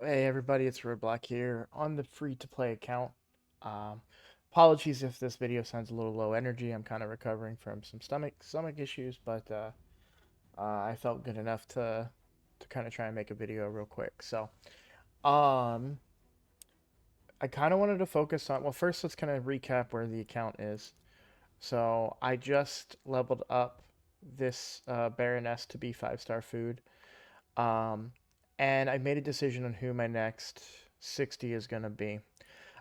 Hey everybody, it's Roadblock here on the free-to-play account. Um, Apologies if this video sounds a little low energy. I'm kind of recovering from some stomach issues, but I felt good enough to kind of try and make a video real quick. So, um, I kind of wanted to focus on. Well, first let's kind of recap where the account is. So I just leveled up this Baroness to be 5-star food. Um, and I made a decision on who my next 60 is going to be.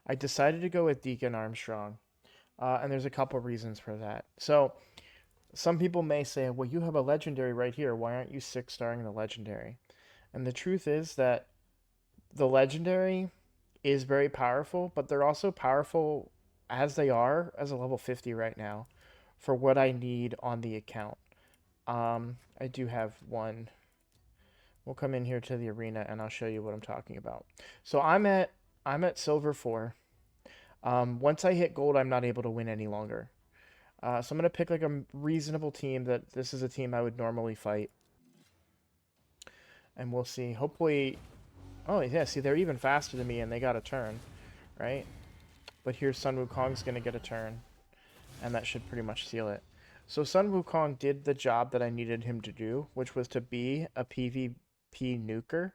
I decided to go with Deacon Armstrong, and there's a couple reasons for that. So, some people may say, well, you have a legendary right here. Why aren't you 6-starring the legendary? And the truth is that the legendary is very powerful, but they're also powerful as they are as a level 50 right now for what I need on the account. I do have one. We'll come in here to the arena and I'll show you what I'm talking about. So I'm at silver 4. Once I hit gold, I'm not able to win any longer. So I'm gonna pick like a reasonable team that this is a team I would normally fight, and we'll see. Hopefully, oh yeah, see they're even faster than me, and they got a turn, right? But here's Sun Wukong's gonna get a turn, and that should pretty much seal it. So Sun Wukong did the job that I needed him to do, which was to be a PvP nuker.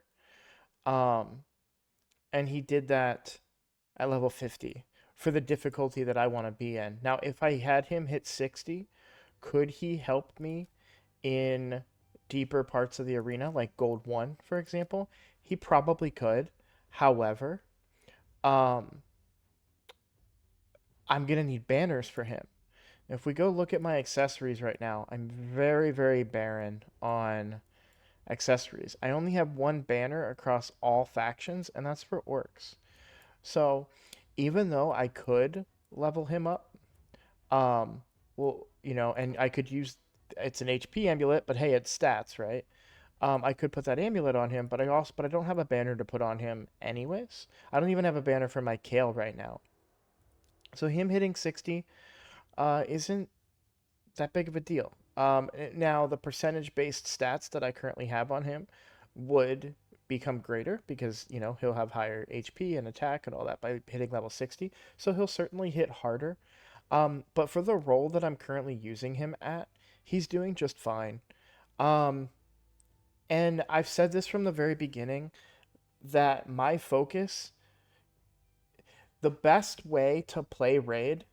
Um, and he did that at level 50 for the difficulty that I want to be in. Now, if I had him hit 60, could he help me in deeper parts of the arena, like Gold 1, for example? He probably could. However, um, I'm going to need banners for him. If we go look at my accessories right now, I'm very, very barren on accessories. I only have one banner across all factions, and that's for orcs. So even though I could level him up, well, and I could use it's an HP amulet, but hey, it's stats, right? I could put that amulet on him, but I don't have a banner to put on him anyways. I don't even have a banner for my Kale right now. So him hitting 60 isn't that big of a deal. Now the percentage based stats that I currently have on him would become greater because he'll have higher HP and attack and all that by hitting level 60. So he'll certainly hit harder. But for the role that I'm currently using him at, he's doing just fine. Um, and I've said this from the very beginning that my focus, the best way to play raid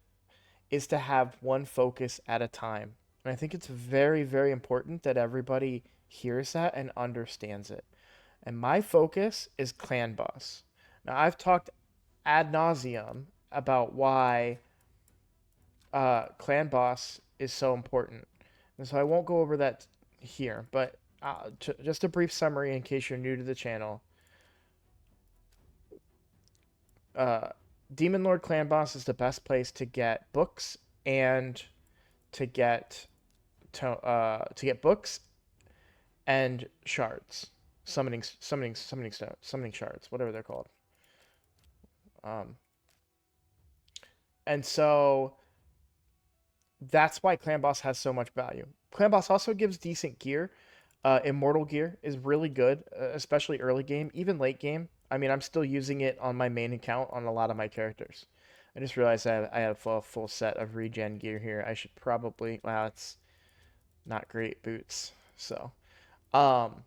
is to have one focus at a time. And I think it's very, very important that everybody hears that and understands it. And my focus is clan boss. Now, I've talked ad nauseum about why clan boss is so important. And so I won't go over that here, but just a brief summary in case you're new to the channel. Uh, Demon Lord clan boss is the best place to get books and to get to get books and shards, summoning stone, summoning shards, whatever they're called. Um, and so that's why Clan Boss has so much value. Clan Boss also gives decent gear. Immortal gear is really good, especially early game, even late game. I mean, I'm still using it on my main account on a lot of my characters. I just realized I have a full set of regen gear here. I should probably, wow, it's not great boots. So, um,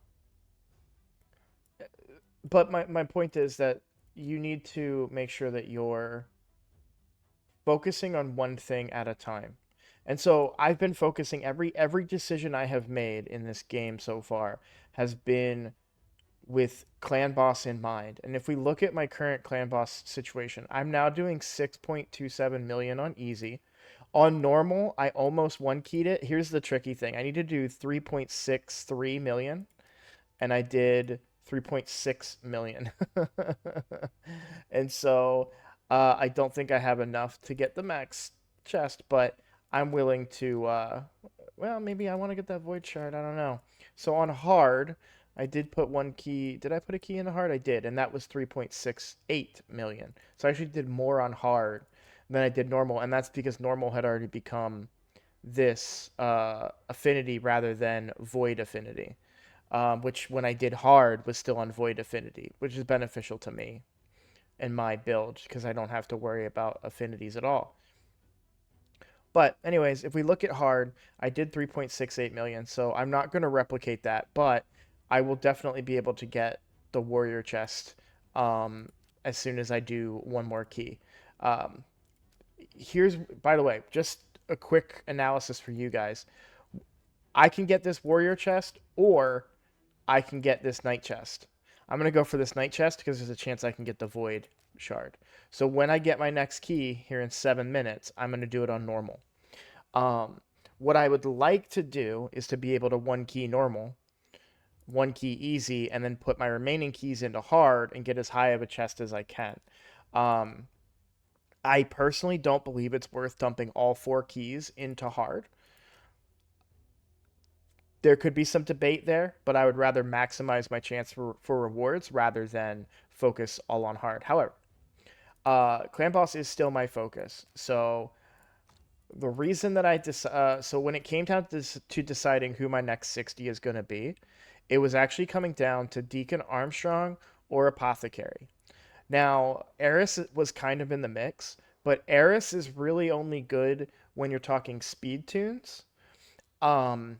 but my point is that you need to make sure that you're focusing on one thing at a time. And so I've been focusing every decision I have made in this game so far has been with clan boss in mind. And if we look at my current clan boss situation, I'm now doing 6.27 million on easy. On normal, I almost one keyed it. Here's the tricky thing. I need to do 3.63 million and I did 3.6 million. And so I don't think I have enough to get the max chest, but I'm willing to well, maybe I want to get that void shard. I don't know. So on hard, I did put one key. Did I put a key in the hard? I did, and that was 3.68 million. So I actually did more on hard than I did normal, and that's because normal had already become this affinity rather than void affinity. which when I did hard was still on void affinity, which is beneficial to me in my build because I don't have to worry about affinities at all. But anyways, if we look at hard, I did 3.68 million, so I'm not going to replicate that, but I will definitely be able to get the warrior chest um, as soon as I do one more key. Um, Here's, by the way, just a quick analysis for you guys. I can get this warrior chest or I can get this knight chest. I'm going to go for this knight chest because there's a chance I can get the void shard. So when I get my next key here in 7 minutes, I'm going to do it on normal. Um, what I would like to do is to be able to one key normal, one key easy, and then put my remaining keys into hard and get as high of a chest as I can. Um, I personally don't believe it's worth dumping all 4 keys into hard. There could be some debate there, but I would rather maximize my chance for rewards rather than focus all on hard. However, clan boss is still my focus. So the reason that so when it came down to deciding who my next 60 is going to be, it was actually coming down to Deacon Armstrong or Apothecary. Now, Eris was kind of in the mix, but Eris is really only good when you're talking speed tunes. Um,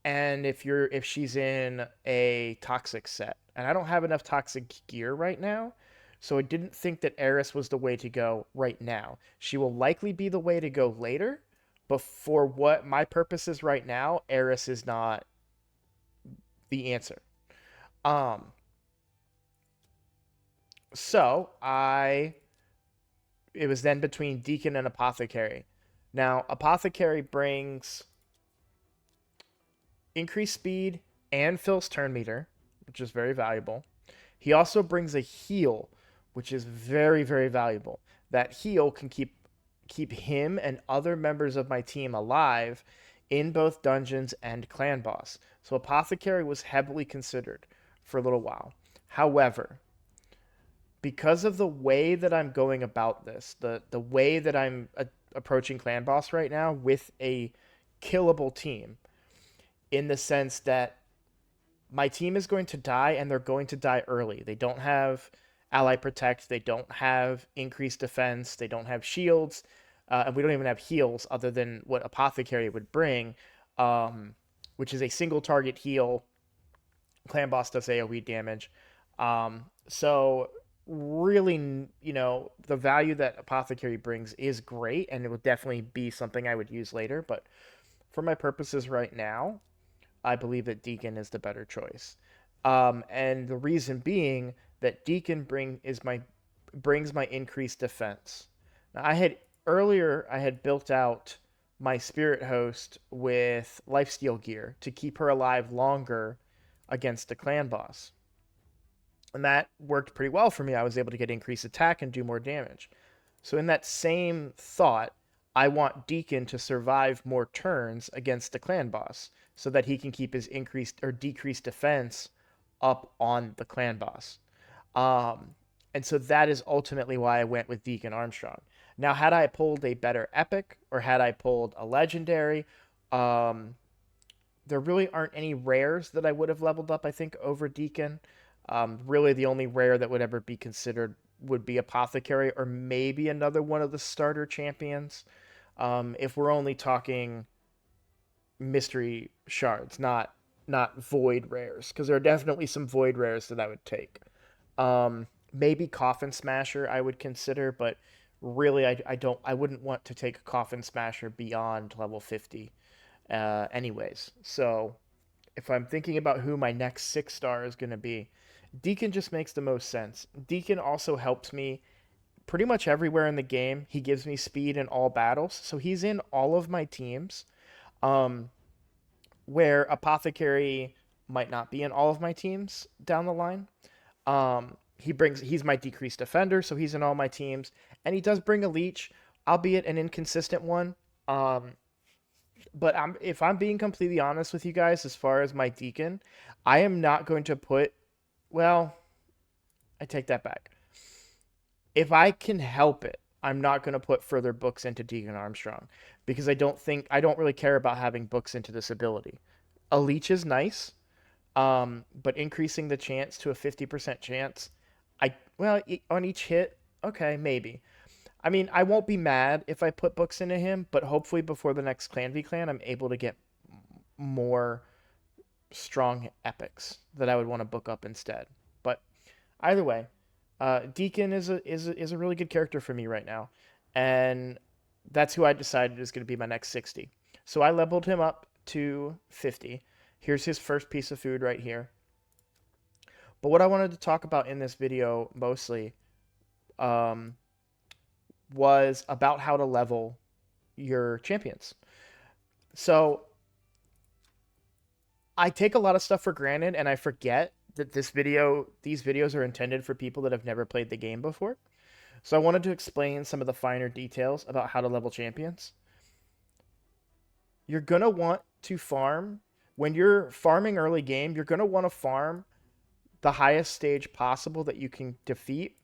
and if she's in a toxic set. And I don't have enough toxic gear right now, so I didn't think that Eris was the way to go right now. She will likely be the way to go later, but for what my purpose is right now, Eris is not the answer. Um, so I it was then between Deacon and Apothecary. Now, Apothecary brings increased speed and fills turn meter, which is very valuable. He also brings a heal, which is very, very valuable. That heal can keep him and other members of my team alive in both dungeons and clan boss. So Apothecary was heavily considered for a little while. However, because of the way that I'm going about this, the way that I'm approaching clan boss right now with a killable team, in the sense that my team is going to die and they're going to die early. They don't have ally protect, they don't have increased defense, they don't have shields, and we don't even have heals other than what Apothecary would bring, which is a single target heal. Clan boss does AoE damage. So really, the value that Apothecary brings is great, and it would definitely be something I would use later. But for my purposes right now, I believe that Deacon is the better choice. And the reason being that Deacon brings my increased defense. Now, I had built out my Spirit Host with lifesteal gear to keep her alive longer against the clan boss. And that worked pretty well for me. I was able to get increased attack and do more damage. So in that same thought, I want Deacon to survive more turns against the clan boss so that he can keep his increased or decreased defense up on the clan boss. And so that is ultimately why I went with Deacon Armstrong. Now, had I pulled a better epic or had I pulled a legendary, um, there really aren't any rares that I would have leveled up, I think, over Deacon. Really, the only rare that would ever be considered would be Apothecary or maybe another one of the starter champions. If we're only talking mystery shards, not void rares, because there are definitely some void rares that I would take. Maybe Coffin Smasher I would consider, but really I wouldn't want to take Coffin Smasher beyond level 50 anyways. So if I'm thinking about who my next 6-star is going to be, Deacon just makes the most sense. Deacon also helps me pretty much everywhere in the game. He gives me speed in all battles, so he's in all of my teams. Um, where Apothecary might not be in all of my teams down the line. He's my decreased defender, so he's in all my teams, and he does bring a leech, albeit an inconsistent one. But if I'm being completely honest with you guys, as far as my Deacon, I am not going to put. Well, I take that back. If I can help it, I'm not going to put further books into Deacon Armstrong because I don't really care about having books into this ability. A leech is nice, But increasing the chance to a 50% chance, well, on each hit, okay, maybe. I mean, I won't be mad if I put books into him, but hopefully before the next Clan v Clan, I'm able to get more strong epics that I would want to book up instead. But either way, Deacon is a really good character for me right now, and that's who I decided is going to be my next 60. So I leveled him up to 50. Here's his first piece of food right here. But what I wanted to talk about in this video mostly um, was about how to level your champions. So I take a lot of stuff for granted, and I forget that these videos are intended for people that have never played the game before. So I wanted to explain some of the finer details about how to level champions. You're gonna want to farm when you're farming early game. You're gonna want to farm the highest stage possible that you can defeat,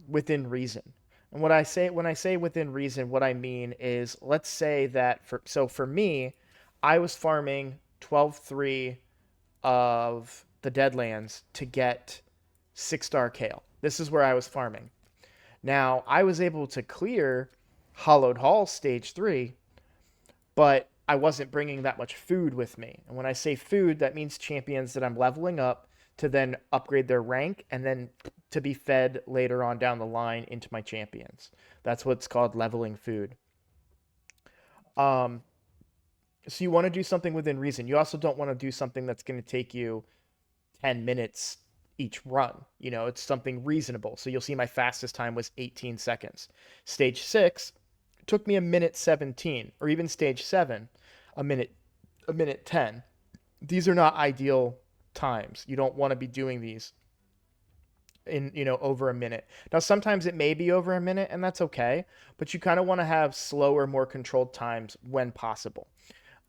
within reason. And when I say within reason, what I mean is, let's say that for me, I was farming 12-3 of the Deadlands to get 6-star Kale. This is where I was farming. Now, I was able to clear Hollowed Hall stage 3, but I wasn't bringing that much food with me. And when I say food, that means champions that I'm leveling up to then upgrade their rank and then to be fed later on down the line into my champions. That's what's called leveling food. Um, so you want to do something within reason. You also don't want to do something that's going to take you 10 minutes each run. You know, it's something reasonable. So you'll see my fastest time was 18 seconds. Stage 6 took me a minute 17, or even stage 7, a minute 10. These are not ideal times. You don't want to be doing these in, over a minute. Now sometimes it may be over a minute and that's okay, but you kind of want to have slower, more controlled times when possible.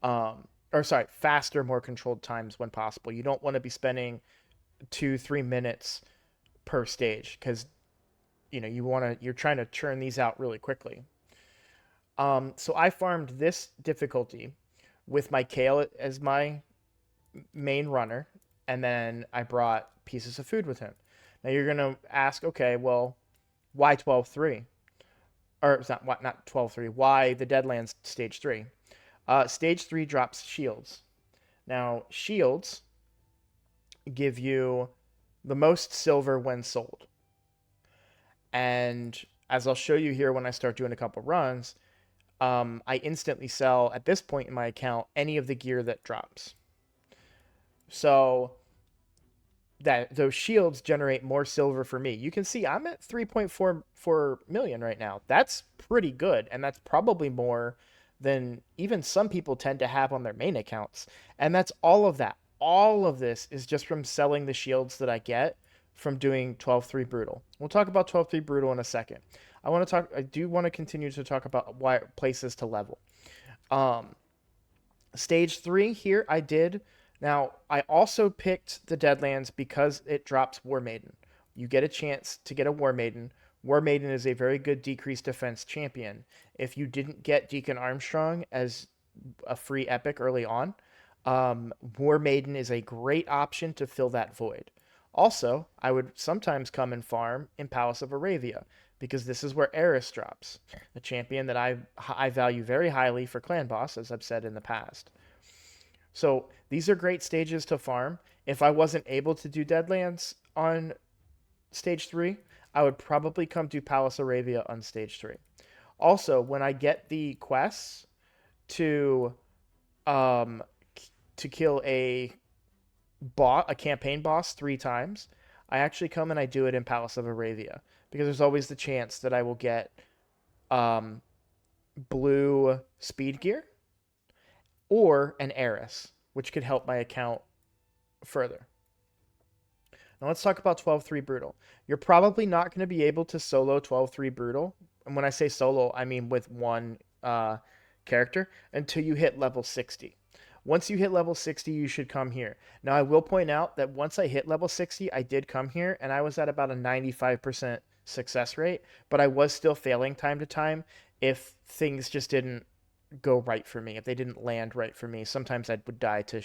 Or sorry, faster, more controlled times when possible. You don't want to be spending 2-3 minutes per stage, because you're trying to churn these out really quickly. So I farmed this difficulty with my Kale as my main runner, and then I brought pieces of food with him. Now you're gonna ask, okay, well, why 12-3? Or it's not 12-3. Why the Deadlands stage 3? Stage 3 drops shields. Now shields give you the most silver when sold, and as I'll show you here when I start doing a couple runs, I instantly sell at this point in my account any of the gear that drops. So that those shields generate more silver for me. You can see I'm at 3.44 million right now. That's pretty good, and that's probably more than even some people tend to have on their main accounts. And that's all of that. All of this is just from selling the shields that I get from doing 12-3 Brutal. We'll talk about 12-3 Brutal in a second. I do want to continue to talk about why places to level. Stage 3 here I did. Now, I also picked the Deadlands because it drops War Maiden. You get a chance to get a War Maiden. War Maiden is a very good decreased defense champion. If you didn't get Deacon Armstrong as a free epic early on, War Maiden is a great option to fill that void. Also, I would sometimes come and farm in Palace of Arabia, because this is where Eris drops, a champion that I value very highly for clan boss, as I've said in the past. So these are great stages to farm. If I wasn't able to do Deadlands on stage 3, I would probably come to Palace Arabia on stage 3. Also, when I get the quests to kill a campaign boss 3 times, I actually come and I do it in Palace of Arabia, because there's always the chance that I will get blue speed gear or an Eris, which could help my account further. Now let's talk about 12-3 Brutal. You're probably not going to be able to solo 12-3 Brutal. And when I say solo, I mean with one character, until you hit level 60. Once you hit level 60, you should come here. Now, I will point out that once I hit level 60, I did come here, and I was at about a 95% success rate, but I was still failing time to time if things just didn't go right for me, if they didn't land right for me, sometimes I would die to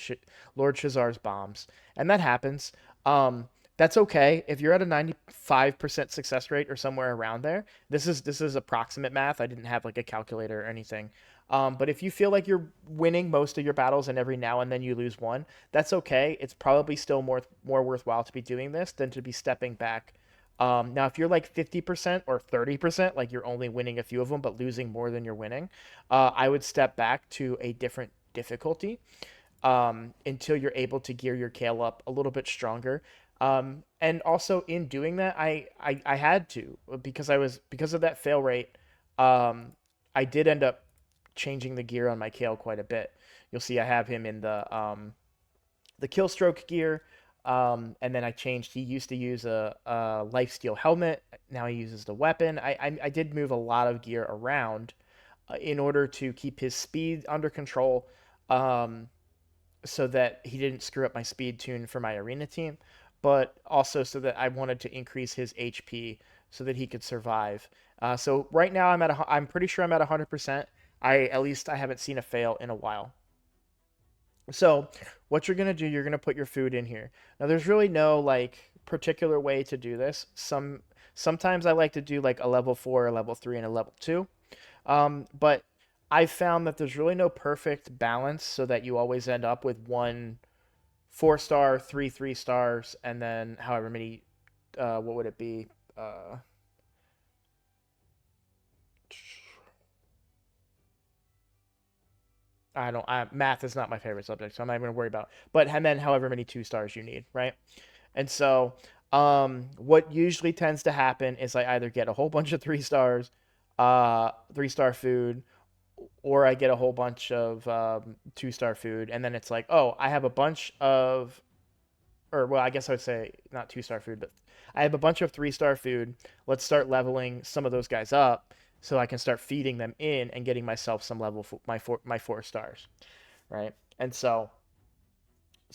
Lord Shazar's bombs, and that happens. Um, that's okay if you're at a 95% success rate or somewhere around there. This is approximate math. I didn't have like a calculator or anything. But if you feel like you're winning most of your battles and every now and then you lose one, that's okay. It's probably still more worthwhile to be doing this than to be stepping back. Now, if you're like 50% or 30%, like you're only winning a few of them but losing more than you're winning, I would step back to a different difficulty until you're able to gear your kale up a little bit stronger. And also in doing that, I had to because of that fail rate. I did end up changing the gear on my kale quite a bit. You'll see I have him in the kill stroke gear. And then I changed. He used to use a lifesteal helmet. Now he uses the weapon. I did move a lot of gear around in order to keep his speed under control, um, so that he didn't screw up my speed tune for my arena team, but also so that I wanted to increase his HP so that he could survive. So right now I'm pretty sure I'm at 100%. At least I haven't seen a fail in a while. So what you're gonna do, you're gonna put your food in here. Now there's really no like particular way to do this. Sometimes I like to do like a level 4, a level 3, and a level 2. But I found that there's really no perfect balance so that you always end up with one 4-star, three 3 stars, and then however many, what would it be? Uh, I don't, math is not my favorite subject, so I'm not even gonna worry about. But and then however many 2 stars you need, right? And so, what usually tends to happen is I either get a whole bunch of 3 stars, 3-star food, or I get a whole bunch of 2-star food, and then it's like, oh, I have a bunch of, or well, I guess I would say not 2-star food, but I have a bunch of 3-star food. Let's start leveling some of those guys up so I can start feeding them in and getting myself some level my 4 stars, right? And so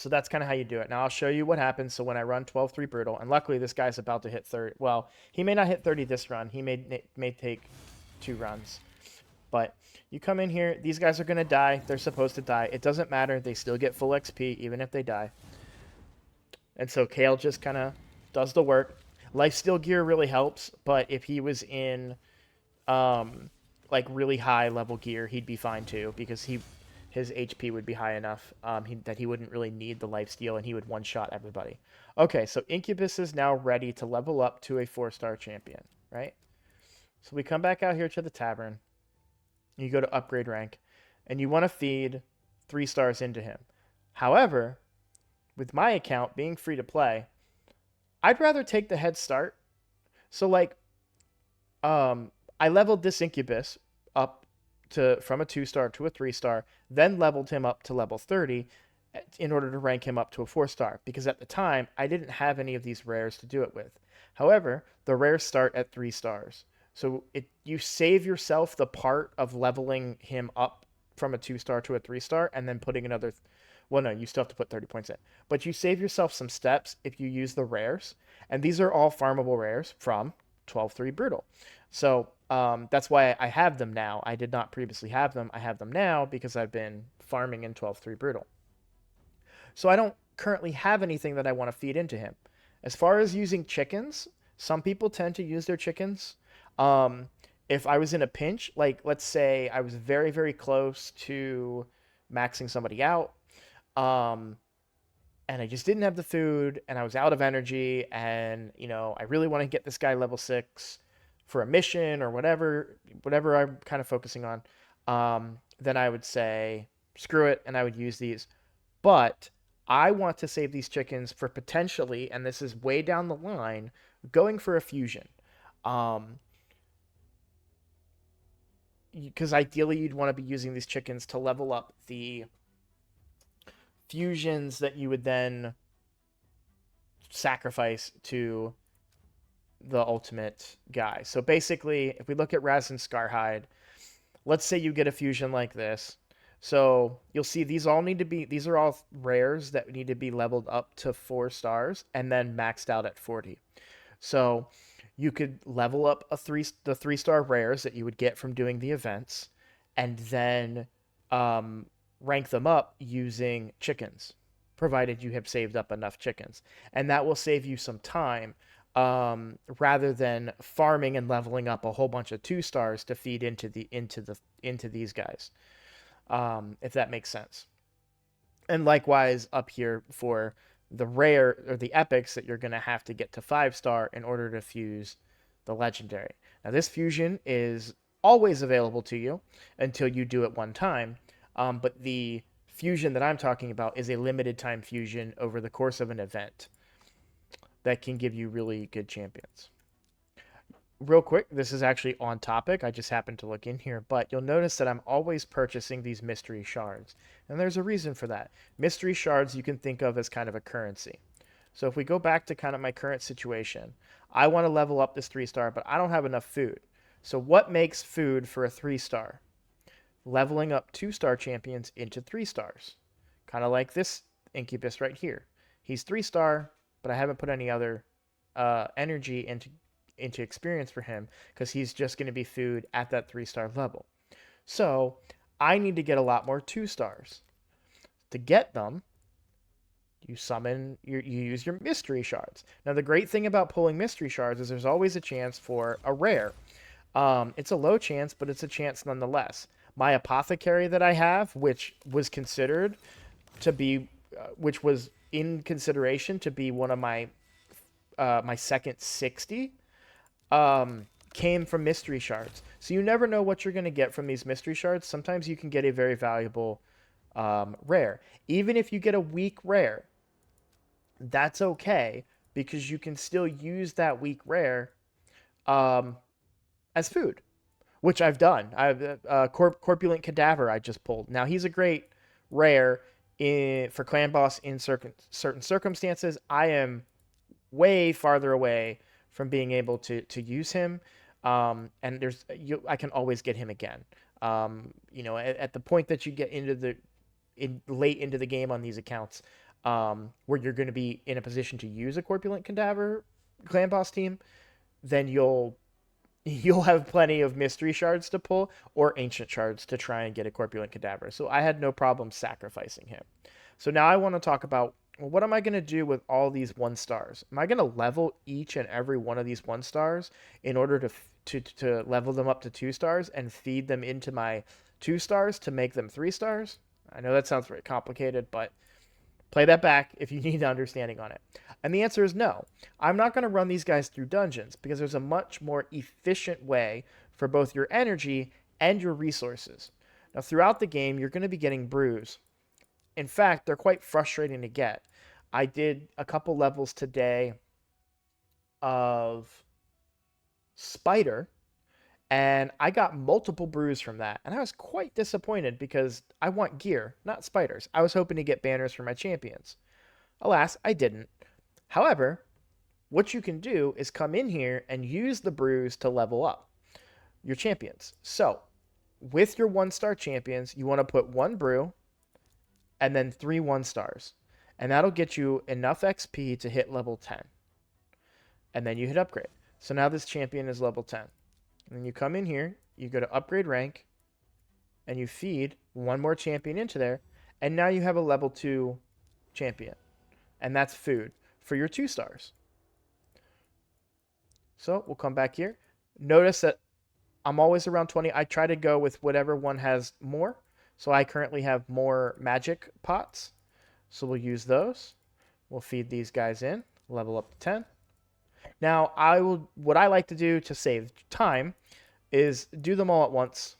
that's kind of how you do it. Now I'll show you what happens. So when I run 12-3 brutal, and luckily this guy's about to hit 30. Well, he may not hit 30 this run. He may take 2 runs. But you come in here, these guys are going to die. They're supposed to die. It doesn't matter. They still get full XP even if they die. And so Kale just kind of does the work. Lifesteal gear really helps, but if he was in um like really high level gear, he'd be fine too because his HP would be high enough that he wouldn't really need the lifesteal and he would one-shot everybody. Okay, so Incubus is now ready to level up to a 4-star champion, right? So we come back out here to the tavern. You go to upgrade rank, and you want to feed 3 stars into him. However, with my account being free to play, I'd rather take the head start. So like, I leveled this Incubus up to from a 2-star to a 3-star, then leveled him up to level 30 in order to rank him up to a 4-star because at the time I didn't have any of these rares to do it with. However, the rares start at 3 stars. So you save yourself the part of leveling him up from a 2-star to a 3-star and then putting another, well, no, you still have to put 30 points in. But you save yourself some steps if you use the rares. And these are all farmable rares from 12-3 Brutal. So that's why I have them now. I did not previously have them. I have them now because I've been farming in 12-3 Brutal. So I don't currently have anything that I want to feed into him. As far as using chickens, some people tend to use their chickens. Um, if I was in a pinch, like let's say I was very, very close to maxing somebody out, um, and I just didn't have the food, and I was out of energy, and I really want to get this guy level 6 for a mission or whatever I'm kind of focusing on, then I would say screw it, and I would use these. But I want to save these chickens for potentially, and this is way down the line, going for a fusion. Um, because ideally you'd want to be using these chickens to level up the fusions that you would then sacrifice to the ultimate guy. So basically, if we look at Raz and Scarhide, let's say you get a fusion like this. So you'll see these are all rares that need to be leveled up to 4 stars and then maxed out at 40. So you could level up the 3-star rares that you would get from doing the events, and then um, rank them up using chickens, provided you have saved up enough chickens. And that will save you some time rather than farming and leveling up a whole bunch of 2 stars to feed into these guys, if that makes sense. And likewise up here for the rare or the epics that you're going to have to get to 5 star in order to fuse the legendary. Now, this fusion is always available to you until you do it one time, but the fusion that I'm talking about is a limited time fusion over the course of an event that can give you really good champions. Real quick, this is actually on topic. I just happened to look in here, but you'll notice that I'm always purchasing these mystery shards. And there's a reason for that. Mystery shards you can think of as kind of a currency. So if we go back to kind of my current situation, I want to level up this 3 star, but I don't have enough food. So what makes food for a 3 star? Leveling up 2 star champions into 3 stars. Kind of like this Incubus right here. He's 3 star, but I haven't put any other energy into experience for him because he's just going to be food at that 3 star level. So I need to get a lot more 2 stars. To get them, you use your mystery shards. Now the great thing about pulling mystery shards is there's always a chance for a rare. It's a low chance, but it's a chance nonetheless. My apothecary that I have, which was considered to be, which was in consideration to be one of my my second 60, came from mystery shards. So you never know what you're going to get from these mystery shards. Sometimes you can get a very valuable rare. Even if you get a weak rare, that's okay because you can still use that weak rare as food, which I've done. I've Corpulent Cadaver I just pulled. Now he's a great rare for clan boss in certain circumstances. I am way farther away from being able to use him, and I can always get him again. At the point that you get late into the game on these accounts, where you're going to be in a position to use a Corpulent Cadaver clan boss team, then you'll have plenty of mystery shards to pull or ancient shards to try and get a Corpulent Cadaver. So I had no problem sacrificing him. So now I want to talk about, well, what am I going to do with all these 1 stars? Am I going to level each and every one of these 1 stars in order to level them up to 2 stars and feed them into my 2 stars to make them 3 stars? I know that sounds very complicated, but play that back if you need understanding on it. And the answer is no. I'm not going to run these guys through dungeons because there's a much more efficient way for both your energy and your resources. Now, throughout the game, you're going to be getting brews. In fact, they're quite frustrating to get. I did a couple levels today of Spider, and I got multiple brews from that. And I was quite disappointed because I want gear, not spiders. I was hoping to get banners for my champions. Alas, I didn't. However, what you can do is come in here and use the brews to level up your champions. So, with your 1-star champions, you want to put 1 brew and then 3 1-stars. And that'll get you enough XP to hit level 10. And then you hit upgrade. So now this champion is level 10. And then you come in here, you go to upgrade rank, and you feed 1 more champion into there. And now you have a level 2 champion. And that's food for your 2 stars. So we'll come back here. Notice that I'm always around 20. I try to go with whatever one has more. So I currently have more magic pots. So we'll use those. We'll feed these guys in, level up to 10. Now, what I like to do to save time is do them all at once.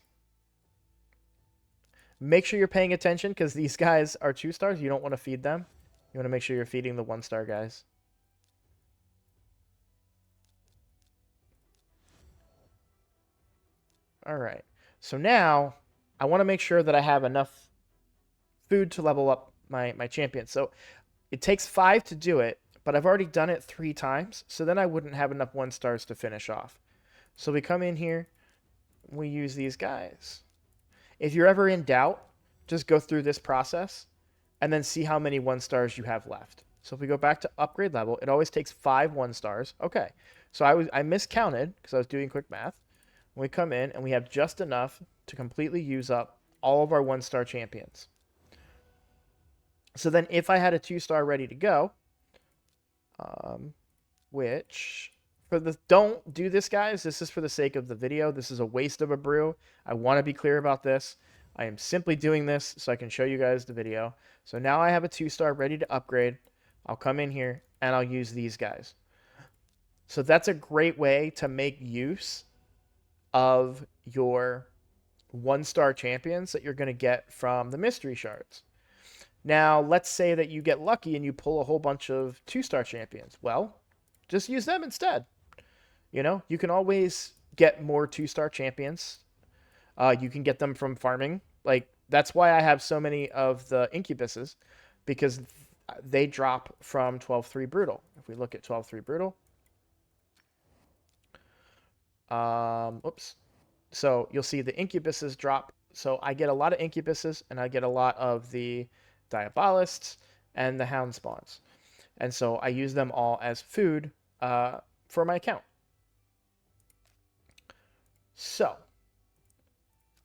Make sure you're paying attention because these guys are 2 stars. You don't want to feed them. You want to make sure you're feeding the 1-star guys. All right. So now I want to make sure that I have enough food to level up my champion. So it takes 5 to do it, but I've already done it 3 times. So then I wouldn't have enough 1-stars to finish off. So we come in here. We use these guys. If you're ever in doubt, just go through this process and then see how many 1-stars you have left. So if we go back to upgrade level, it always takes 5 1-stars. Okay, so I miscounted because I was doing quick math. We come in and we have just enough to completely use up all of our 1-star champions. So then if I had a 2-star ready to go, which for the don't do this, guys. This is for the sake of the video. This is a waste of a brew. I want to be clear about this. I am simply doing this so I can show you guys the video. So now I have a 2-star ready to upgrade. I'll come in here and I'll use these guys. So that's a great way to make use of your 1-star champions that you're going to get from the mystery shards. Now, let's say that you get lucky and you pull a whole bunch of 2-star champions. Well, just use them instead. You know, you can always get more 2-star champions. You can get them from farming. Like, that's why I have so many of the incubuses, because they drop from 12-3 Brutal. If we look at 12-3 Brutal. Oops. So you'll see the incubuses drop. So I get a lot of incubuses, and I get a lot of the diabolists and the hound spawns. And so I use them all as food for my account. So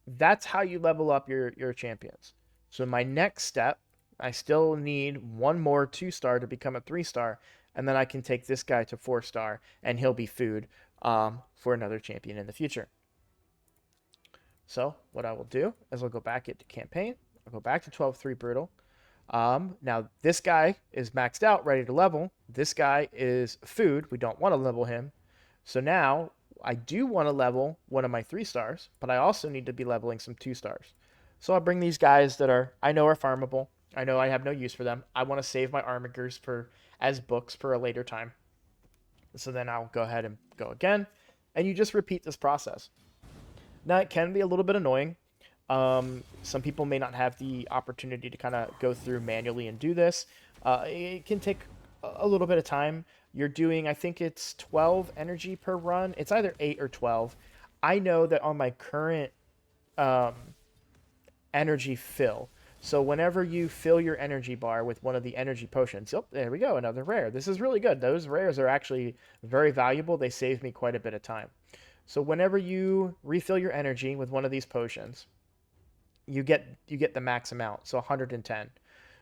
that's how you level up your champions. So my next step, I still need one more 2-star to become a 3-star, and then I can take this guy to 4-star, and he'll be food for another champion in the future. So what I will do is I'll go back into campaign. I'll go back to 12-3 Brutal. Now this guy is maxed out, ready to level. This guy is food. We don't want to level him. So now I do want to level one of my 3-stars, but I also need to be leveling some 2-stars. So I'll bring these guys that I know are farmable. I know I have no use for them. I want to save my armigers as books for a later time. So then I'll go ahead and go again, and you just repeat this process. Now it can be a little bit annoying. Some people may not have the opportunity to kind of go through manually and do this. It can take a little bit of time. You're doing, I think it's 12 energy per run. It's either 8 or 12. I know that on my current energy fill, so whenever you fill your energy bar with one of the energy potions, oh, there we go, another rare. This is really good. Those rares are actually very valuable. They save me quite a bit of time. So whenever you refill your energy with one of these potions, you get the max amount, so 110.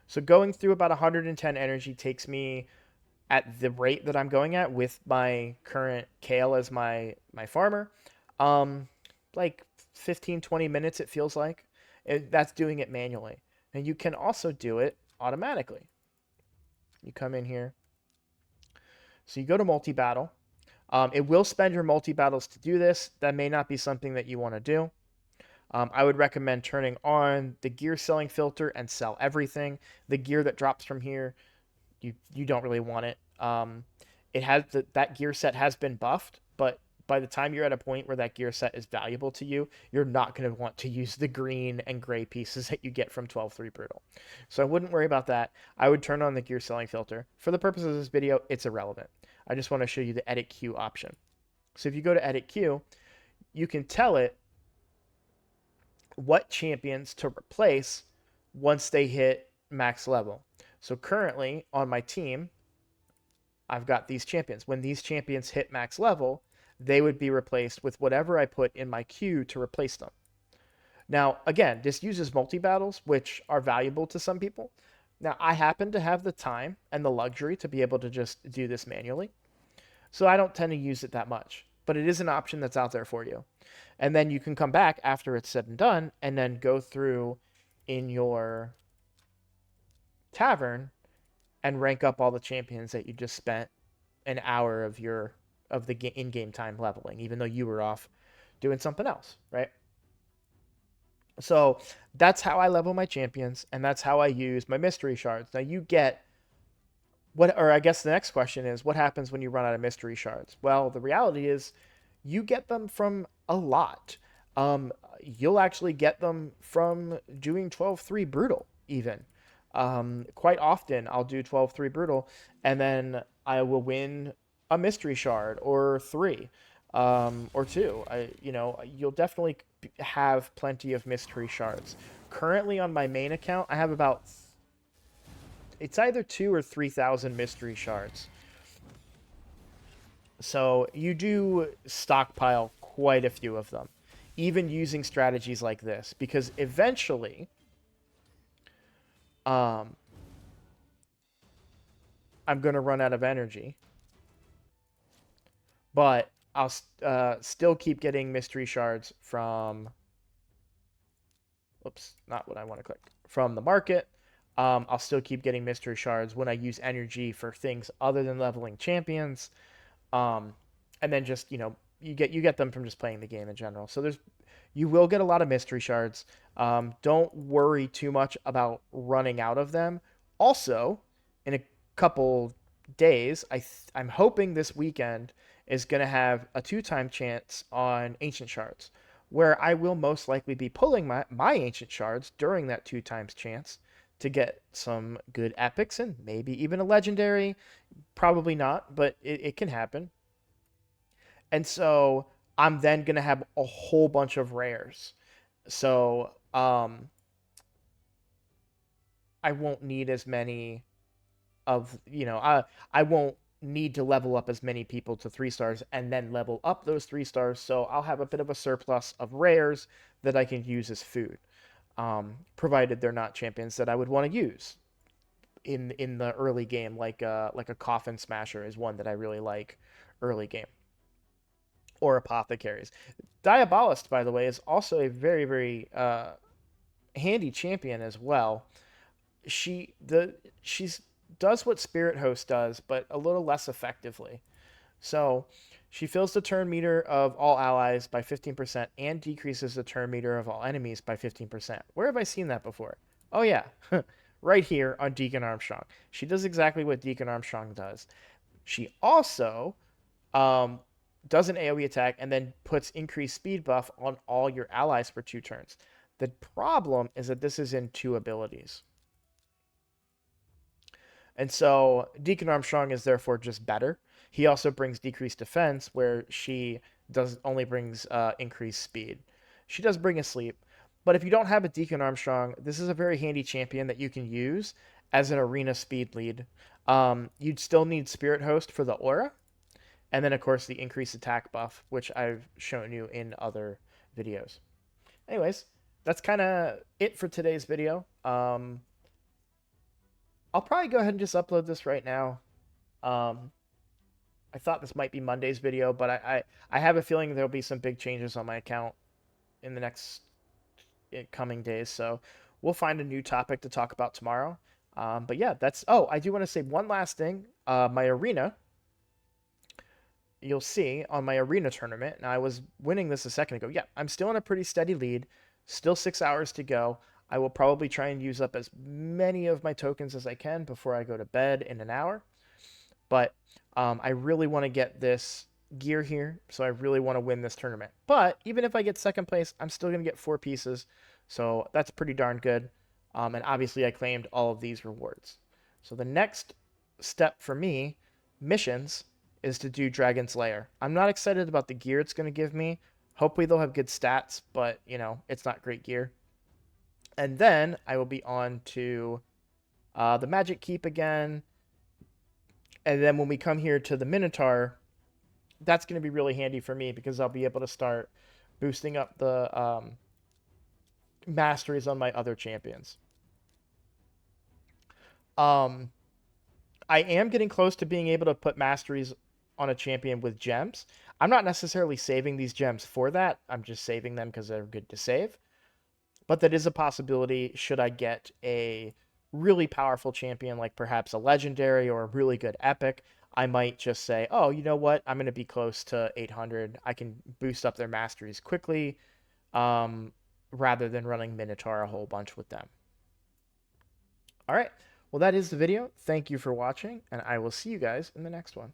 So going through about 110 energy takes me, at the rate that I'm going at with my current Kale as my farmer, like 15-20 minutes it feels like. That's doing it manually. And you can also do it automatically. You come in here. So you go to multi-battle. It will spend your multi-battles to do this. That may not be something that you want to do. I would recommend turning on the gear selling filter and sell everything. The gear that drops from here, you don't really want it. It has that gear set has been buffed, but by the time you're at a point where that gear set is valuable to you, you're not going to want to use the green and gray pieces that you get from 12-3 Brutal. So I wouldn't worry about that. I would turn on the gear selling filter. For the purpose of this video, it's irrelevant. I just want to show you the edit queue option. So if you go to edit queue, you can tell it what champions to replace once they hit max level. So currently on my team, I've got these champions. When these champions hit max level, they would be replaced with whatever I put in my queue to replace them. Now, again, this uses multi-battles, which are valuable to some people. Now, I happen to have the time and the luxury to be able to just do this manually, so I don't tend to use it that much. But it is an option that's out there for you. And then you can come back after it's said and done and then go through in your tavern and rank up all the champions that you just spent an hour of the in-game time leveling, even though you were off doing something else, right? So that's how I level my champions, and that's how I use my mystery shards. Now you get or I guess the next question is, what happens when you run out of mystery shards? Well, the reality is you get them from a lot. You'll actually get them from doing 12-3 Brutal, even. Quite often, I'll do 12-3 Brutal, and then I will win a mystery shard or 3, or 2. You'll definitely have plenty of mystery shards. Currently on my main account, I have about, it's either 2,000 or 3,000 mystery shards. So you do stockpile quite a few of them, even using strategies like this, because eventually, um, I'm going to run out of energy, but I'll still keep getting mystery shards from, oops, not what I want to click, from the market. I'll still keep getting mystery shards when I use energy for things other than leveling champions. Um, and then just, you get them from just playing the game in general. So you will get a lot of mystery shards. Don't worry too much about running out of them. Also, in a couple days, I'm hoping this weekend is going to have a 2-time chance on ancient shards, where I will most likely be pulling my ancient shards during that 2 times chance to get some good epics and maybe even a legendary. Probably not, but it can happen. And so I'm then going to have a whole bunch of rares. So I won't need as many of, I won't need to level up as many people to 3 stars and then level up those 3 stars. So I'll have a bit of a surplus of rares that I can use as food, provided they're not champions that I would want to use in the early game, like a coffin smasher is one that I really like early game, or apothecaries. Diabolist, by the way, is also a very very handy champion as well. She's does what Spirit Host does, but a little less effectively. So she fills the turn meter of all allies by 15% and decreases the turn meter of all enemies by 15%. Where have I seen that before? Oh yeah, right here on Deacon Armstrong. She does exactly what Deacon Armstrong does. She also um, does an AoE attack and then puts increased speed buff on all your allies for 2 turns. The problem is that this is in 2 abilities. And so Deacon Armstrong is therefore just better. He also brings decreased defense, where she does only brings increased speed. She does bring a sleep, but if you don't have a Deacon Armstrong, this is a very handy champion that you can use as an arena speed lead. You'd still need Spirit Host for the aura, and then of course the increased attack buff, which I've shown you in other videos. Anyways, that's kind of it for today's video. I'll probably go ahead and just upload this right now. Um, I thought this might be Monday's video, but I have a feeling there'll be some big changes on my account in the next coming days. So we'll find a new topic to talk about tomorrow. But yeah, I do want to say one last thing. My arena, you'll see on my arena tournament, and I was winning this a second ago. Yeah, I'm still in a pretty steady lead. Still 6 hours to go. I will probably try and use up as many of my tokens as I can before I go to bed in an hour. But I really want to get this gear here, so I really want to win this tournament. But even if I get second place, I'm still going to get 4 pieces, so that's pretty darn good. And obviously I claimed all of these rewards. So the next step for me, missions, is to do Dragon's Lair. I'm not excited about the gear it's going to give me. Hopefully they'll have good stats, but, it's not great gear. And then I will be on to the Magic Keep again. And then when we come here to the Minotaur, that's going to be really handy for me because I'll be able to start boosting up the masteries on my other champions. I am getting close to being able to put masteries on a champion with gems. I'm not necessarily saving these gems for that. I'm just saving them because they're good to save. But that is a possibility should I get a really powerful champion, like perhaps a legendary or a really good epic. I might just say, oh, you know what? I'm going to be close to 800. I can boost up their masteries quickly, rather than running Minotaur a whole bunch with them. All right. Well, that is the video. Thank you for watching, and I will see you guys in the next one.